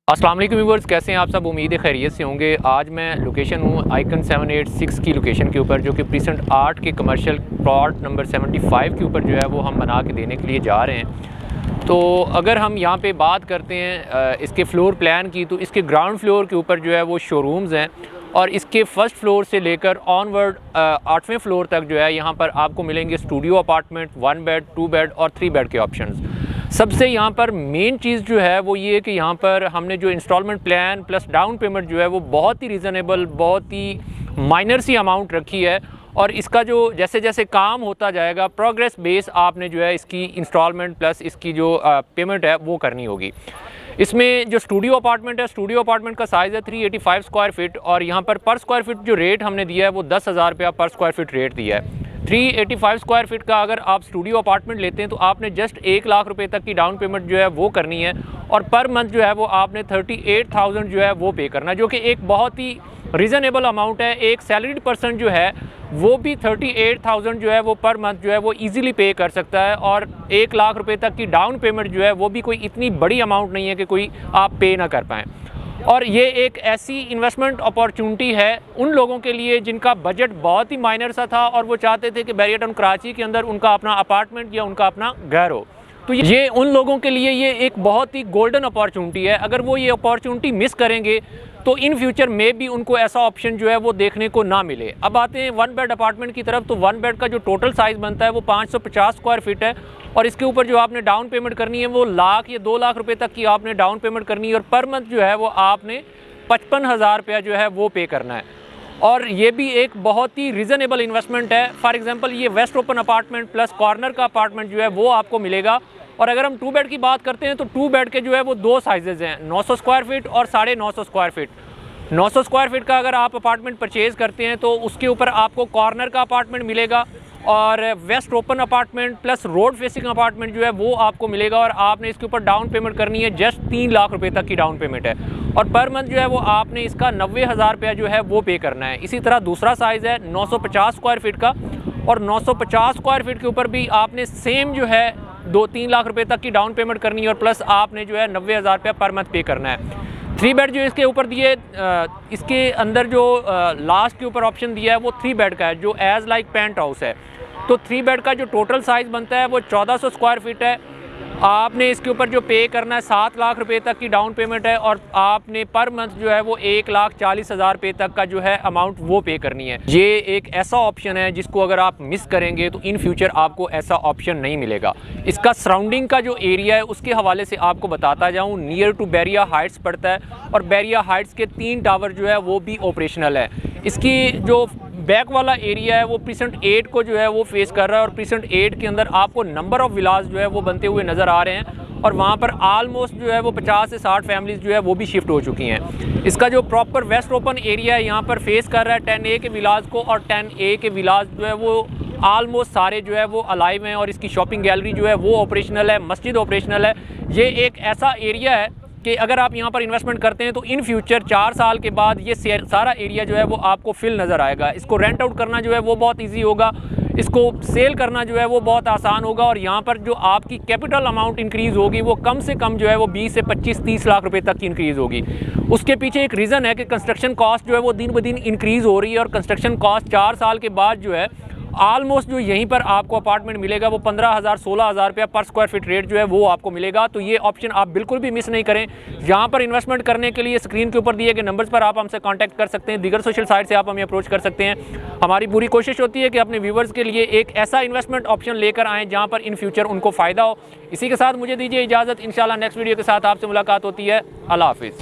अस्सलाम वालेकुम व्यूअर्स, कैसे हैं आप सब। उम्मीद है खैरियत से होंगे। आज मैं लोकेशन हूँ आइकन 786 की लोकेशन के ऊपर, जो कि प्रीसेंट 8 के कमर्शियल प्लॉट नंबर 75 के ऊपर जो है वो हम बना के देने के लिए जा रहे हैं। तो अगर हम यहाँ पे बात करते हैं इसके फ़्लोर प्लान की, तो इसके ग्राउंड फ्लोर के ऊपर जो है वो शोरूम्स हैं और इसके फर्स्ट फ्लोर से लेकर ऑनवर्ड 8वें फ्लोर तक जो है यहाँ पर आपको मिलेंगे स्टूडियो अपार्टमेंट, 1 बेड, 2 बेड और 3 बेड के ऑप्शंस। सबसे यहाँ पर मेन चीज़ जो है वो ये कि यहाँ पर हमने जो instalment plan plus down payment जो है वो बहुत ही रीज़नेबल, बहुत ही माइनर सी अमाउंट रखी है। और इसका जो जैसे जैसे काम होता जाएगा प्रोग्रेस बेस आपने जो है इसकी इंस्टॉलमेंट प्लस इसकी जो पेमेंट है वो करनी होगी। इसमें जो स्टूडियो अपार्टमेंट है, स्टूडियो अपार्टमेंट का साइज़ है 385 स्क्वायर फीट और यहाँ पर स्क्वायर फीट जो रेट हमने दिया है वो 10,000 रुपया पर स्क्वायर फीट रेट दिया है। 385 स्क्वायर फीट का अगर आप स्टूडियो अपार्टमेंट लेते हैं तो आपने जस्ट 1 लाख रुपए तक की डाउन पेमेंट जो है वो करनी है और पर मंथ जो है वो आपने 38,000 जो है वो पे करना है, जो कि एक बहुत ही रीज़नेबल अमाउंट है। एक सैलरीड पर्सन जो है वो भी 38,000 जो है वो पर मंथ जो है वो इजीली पे कर सकता है और 1 लाख रुपए तक की डाउन पेमेंट जो है वो भी कोई इतनी बड़ी अमाउंट नहीं है कि कोई आप पे ना कर पाएँ। और ये एक ऐसी इन्वेस्टमेंट अपॉर्चुनिटी है उन लोगों के लिए जिनका बजट बहुत ही माइनर सा था और वो चाहते थे कि बैरिया टाउन कराची के अंदर उनका अपना अपार्टमेंट या उनका अपना घर हो। तो ये उन लोगों के लिए ये एक बहुत ही गोल्डन अपॉर्चुनिटी है। अगर वो ये अपॉर्चुनिटी मिस करेंगे तो इन फ्यूचर में भी उनको ऐसा ऑप्शन जो है वो देखने को ना मिले। अब आते हैं 1 बेड अपार्टमेंट की तरफ। तो 1 बेड का जो टोटल साइज़ बनता है वो 550 स्क्वायर फीट है और इसके ऊपर जो आपने डाउन पेमेंट करनी है वो लाख या 2 लाख रुपए तक की आपने डाउन पेमेंट करनी है और पर मंथ जो है वो आपने 55,000 रुपया जो है वो पे करना है। और ये भी एक बहुत ही रीज़नेबल इन्वेस्टमेंट है। फॉर एग्जांपल ये waste open apartment plus corner का अपार्टमेंट जो है वो आपको मिलेगा। और अगर हम 2 बेड की बात करते हैं तो 2 बेड के जो है वो 2 साइजेज़ हैं, 900 स्क्वायर फीट और 950 स्क्वायर फीट। 900 स्क्वायर फीट का अगर आप अपार्टमेंट परचेज़ करते हैं तो उसके ऊपर आपको कॉर्नर का अपार्टमेंट मिलेगा और waste open apartment plus road facing apartment जो है वो आपको मिलेगा और आपने इसके ऊपर डाउन पेमेंट करनी है। जस्ट 3 लाख रुपए तक की डाउन पेमेंट है और पर मंथ जो है वो आपने इसका 90,000 रुपया जो है वो पे करना है। इसी तरह दूसरा साइज़ है 950 स्क्वायर फीट का और 950 स्क्वायर फीट के ऊपर भी आपने सेम जो है 2-3 लाख रुपए तक की डाउन पेमेंट करनी है और प्लस आपने जो है 90,000 रुपया पर मंथ पे करना है। 3 बेड जो इसके ऊपर दिए, इसके अंदर जो लास्ट के ऊपर ऑप्शन दिया है वो 3 बेड का है जो एज लाइक पेंट हाउस है। तो 3 बेड का जो टोटल साइज़ बनता है वो 1400 स्क्वायर फीट है। आपने इसके ऊपर जो पे करना है 7 लाख रुपए तक की डाउन पेमेंट है और आपने पर मंथ जो है वो 1,40,000 रुपये तक का जो है अमाउंट वो पे करनी है। ये एक ऐसा ऑप्शन है जिसको अगर आप मिस करेंगे तो इन फ्यूचर आपको ऐसा ऑप्शन नहीं मिलेगा। इसका सराउंडिंग का जो एरिया है उसके हवाले से आपको बताता जाऊँ, नियर टू बैरिया हाइट्स पड़ता है और बैरिया हाइट्स के 3 टावर जो है वो भी ऑपरेशनल है। इसकी जो बैक वाला एरिया है वो प्रीसेंट 8 को जो है वो फेस कर रहा है और प्रीसेंट 8 के अंदर आपको नंबर ऑफ़ विलास जो है वो बनते हुए नज़र आ रहे हैं और वहाँ पर आलमोस्ट जो है वो 50 से 60 फैमिलीज़ जो है वो भी शिफ्ट हो चुकी हैं। इसका जो प्रॉपर वेस्ट ओपन एरिया है यहाँ पर फेस कर रहा है 10A के विलास को और 10A के विलास जो है वो आलमोस्ट सारे जो है वो अलाइव हैं और इसकी शॉपिंग गैलरी जो है वो ऑपरेशनल है, मस्जिद ऑपरेशनल है। ये एक ऐसा एरिया है कि अगर आप यहाँ पर इन्वेस्टमेंट करते हैं तो इन फ्यूचर 4 साल के बाद ये सारा एरिया जो है वो आपको फिल नज़र आएगा। इसको रेंट आउट करना जो है वो बहुत इजी होगा, इसको सेल करना जो है वो बहुत आसान होगा और यहाँ पर जो आपकी कैपिटल अमाउंट इंक्रीज़ होगी वो कम से कम जो है वो 20 से 25-30 लाख रुपए तक की इंक्रीज़ होगी। उसके पीछे एक रीज़न है कि कंस्ट्रक्शन कॉस्ट जो है वो दिन ब दिन इंक्रीज़ हो रही है और कंस्ट्रक्शन कॉस्ट 4 साल के बाद जो है आलमोस्ट जो यहीं पर आपको अपार्टमेंट मिलेगा वो 15,000-16,000 रुपया पर स्क्वायर फीट रेट जो है वो आपको मिलेगा। तो ये ऑप्शन आप बिल्कुल भी मिस नहीं करें। यहाँ पर इन्वेस्टमेंट करने के लिए स्क्रीन के ऊपर दिए गए नंबर्स पर आप हमसे कांटेक्ट कर सकते हैं, दीगर सोशल साइट से आप हमें अप्रोच कर सकते हैं। हमारी पूरी कोशिश होती है कि अपने व्यूवर्स के लिए एक ऐसा इन्वेस्टमेंट ऑप्शन लेकर आएँ जहाँ पर इन फ्यूचर उनको फ़ायदा हो। इसी के साथ मुझे दीजिए इजाज़त। इंशाल्लाह नेक्स्ट वीडियो के साथ आपसे मुलाकात होती है। अल्लाह हाफिज़।